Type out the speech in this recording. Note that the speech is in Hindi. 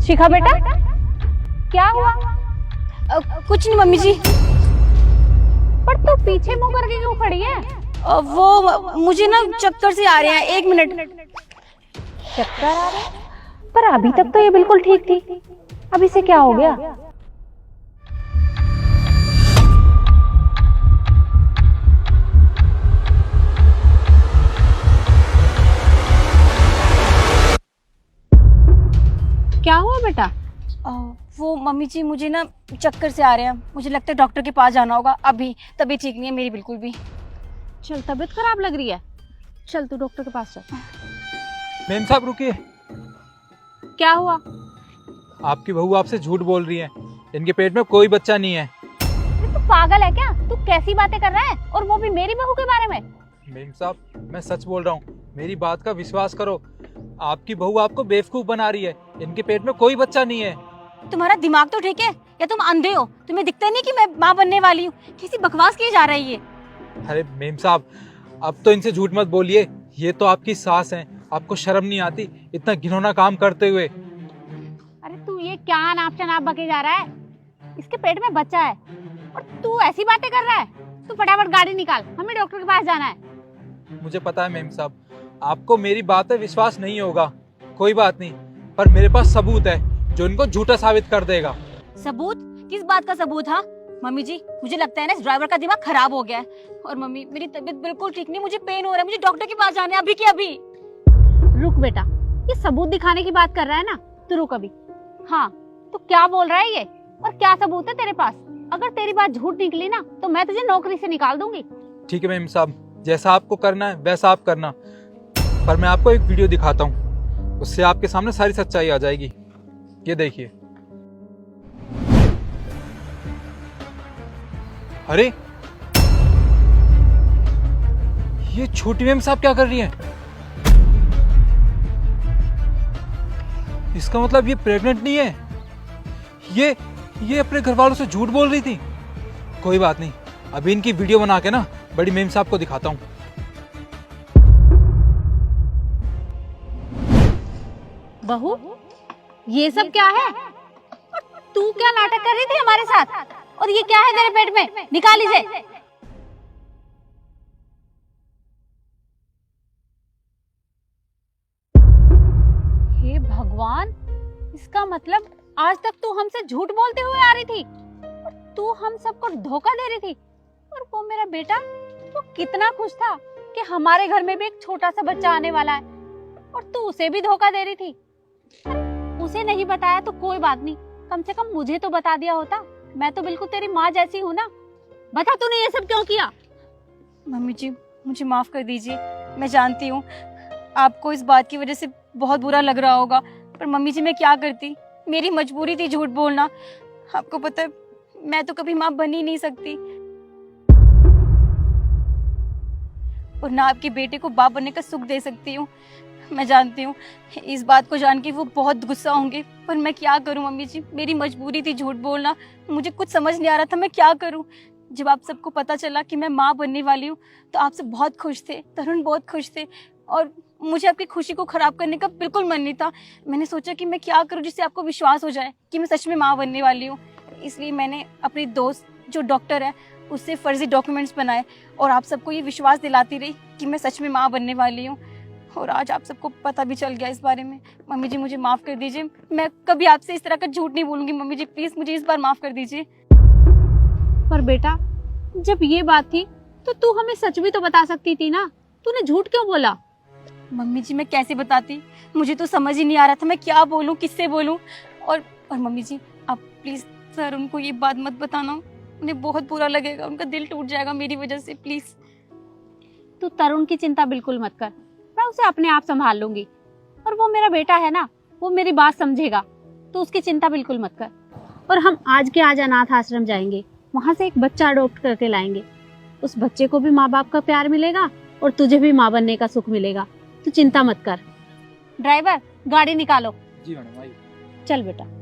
शिखा बेटा, क्या हुआ? कुछ नहीं मम्मी जी। पर तू पीछे मुंह करके क्यों खड़ी है? वो मुझे ना चक्कर से आ रहे हैं, 1 मिनट। चक्कर आ रहे हैं? पर अभी तक तो ये बिल्कुल ठीक थी, अब इसे क्या हो गया? क्या हुआ बेटा? वो मम्मी जी मुझे ना चक्कर से आ रहे हैं, मुझे लगता है डॉक्टर के पास जाना होगा। अभी तबीयत ठीक नहीं है मेरी बिल्कुल भी। चल, तबीयत खराब लग रही है, चल तू डॉक्टर के पास चल। मेम साहब रुकिए। क्या हुआ? आपकी बहू आपसे झूठ बोल रही है, इनके पेट में कोई बच्चा नहीं है। तू पागल है क्या? तू कैसी बातें कर रहा है, और वो भी मेरी बहू के बारे में? मेम साहब मैं सच बोल रहा हूँ, मेरी बात का विश्वास करो। आपकी बहू आपको बेवकूफ बना रही है, इनके पेट में कोई बच्चा नहीं है। तुम्हारा दिमाग तो ठीक है या तुम अंधे हो? तुम्हें दिखता नहीं कि मैं माँ बनने वाली हूँ? कैसी बकवास की जा रही है। अरे मेम साहब अब तो इनसे झूठ मत बोलिए, ये तो आपकी सास है, आपको शर्म नहीं आती इतना घिनौना काम करते हुए? अरे तू ये क्या नाप शनाप बके जा रहा है? इसके पेट में बच्चा है और तू ऐसी बातें कर रहा है? तू फटाफट गाड़ी निकाल, हमें डॉक्टर के पास जाना है। मुझे पता है मेम साहब, आपको मेरी बात पे विश्वास नहीं होगा, कोई बात नहीं, पर मेरे पास सबूत है जो इनको झूठा साबित कर देगा। सबूत? किस बात का सबूत? हाँ मम्मी जी, मुझे लगता है ना इस ड्राइवर का दिमाग खराब हो गया है। और मम्मी मेरी तबीयत बिल्कुल ठीक नहीं, मुझे पेन हो रहा है, मुझे डॉक्टर के पास जाना है अभी के अभी। रुक बेटा, ये सबूत दिखाने की बात कर रहा है ना, तू रुक अभी। हाँ, तू क्या बोल रहा है ये, और क्या सबूत है तेरे पास? अगर तेरी बात झूठ निकली ना तो मैं तुझे नौकरी से निकाल दूंगी। ठीक है मेम साहब, जैसा आपको करना है वैसा आप करना, पर मैं आपको एक वीडियो दिखाता हूँ, उससे आपके सामने सारी सच्चाई आ जाएगी। ये देखिए। अरे ये छोटी मेम साहब क्या कर रही हैं? इसका मतलब ये प्रेग्नेंट नहीं है, ये अपने घर वालों से झूठ बोल रही थी। कोई बात नहीं, अभी इनकी वीडियो बना के ना बड़ी मेम साहब को दिखाता हूँ। बहू, ये सब क्या है? तू क्या नाटक कर रही थी हमारे साथ? और ये क्या है तेरे पेट में? निकाल इसे। हे भगवान, इसका मतलब आज तक तू हमसे झूठ बोलते हुए आ रही थी और तू हम सबको धोखा दे रही थी। और वो मेरा बेटा, वो कितना खुश था कि हमारे घर में भी एक छोटा सा बच्चा आने वाला है, और तू उसे भी धोखा दे रही थी। उसे नहीं बताया तो कोई बात नहीं, कम से कम मुझे तो बता दिया होता। मैं तो बिल्कुल तेरी माँ जैसी हूँ ना। बता, तूने ये सब क्यों किया? मम्मी जी मुझे माफ कर दीजिए, मैं जानती हूँ आपको इस बात की वजह से बहुत बुरा लग रहा होगा, पर मम्मी जी मैं क्या करती, मेरी मजबूरी थी झूठ बोलना। आपको पता है मैं तो कभी माँ बन ही नहीं सकती, और ना आपके बेटे को बाप बनने का सुख दे सकती हूँ। मैं जानती हूँ इस बात को जान के वो बहुत गुस्सा होंगे, पर मैं क्या करूँ मम्मी जी, मेरी मजबूरी थी झूठ बोलना। मुझे कुछ समझ नहीं आ रहा था मैं क्या करूँ। जब आप सबको पता चला कि मैं माँ बनने वाली हूँ तो आप सब बहुत खुश थे, तरुण बहुत खुश थे, और मुझे आपकी खुशी को खराब करने का बिल्कुल मन नहीं था। मैंने सोचा कि मैं क्या करूँ जिससे आपको विश्वास हो जाए कि मैं सच में माँ बनने वाली हूँ। इसलिए मैंने अपनी दोस्त जो डॉक्टर है उससे फर्जी डॉक्यूमेंट्स बनाए और आप सबको ये विश्वास दिलाती रही कि मैं सच में माँ बनने वाली हूँ, और आज आप सबको पता भी चल गया इस बारे में। मम्मी जी मुझे माफ़ कर दीजिए, मैं कभी आपसे इस तरह का झूठ नहीं बोलूँगी। मम्मी जी प्लीज़ मुझे इस बार माफ़ कर दीजिए। पर बेटा, जब ये बात थी तो तू हमें सच भी तो बता सकती थी ना, तूने झूठ क्यों बोला? मम्मी जी मैं कैसे बताती, मुझे तो समझ ही नहीं आ रहा था मैं क्या बोलूँ, किससे बोलूँ। और मम्मी जी आप प्लीज़ सर उनको ये बात मत बताना, उन्हें बहुत बुरा लगेगा, उनका दिल टूट जाएगा मेरी वजह से। प्लीज़। तू तरुण की चिंता बिल्कुल मत कर, मैं उसे अपने आप संभाल लूंगी, और वो मेरा बेटा है ना, वो मेरी बात समझेगा, तो उसकी चिंता बिल्कुल मत कर। और हम आज के आज अनाथ आश्रम जाएंगे, वहां से एक बच्चा अडॉप्ट करके लाएंगे। उस बच्चे को भी माँ बाप का प्यार मिलेगा और तुझे भी माँ बनने का सुख मिलेगा, तू चिंता मत कर। ड्राइवर, गाड़ी निकालो। जी मैडम आइए। चल बेटा।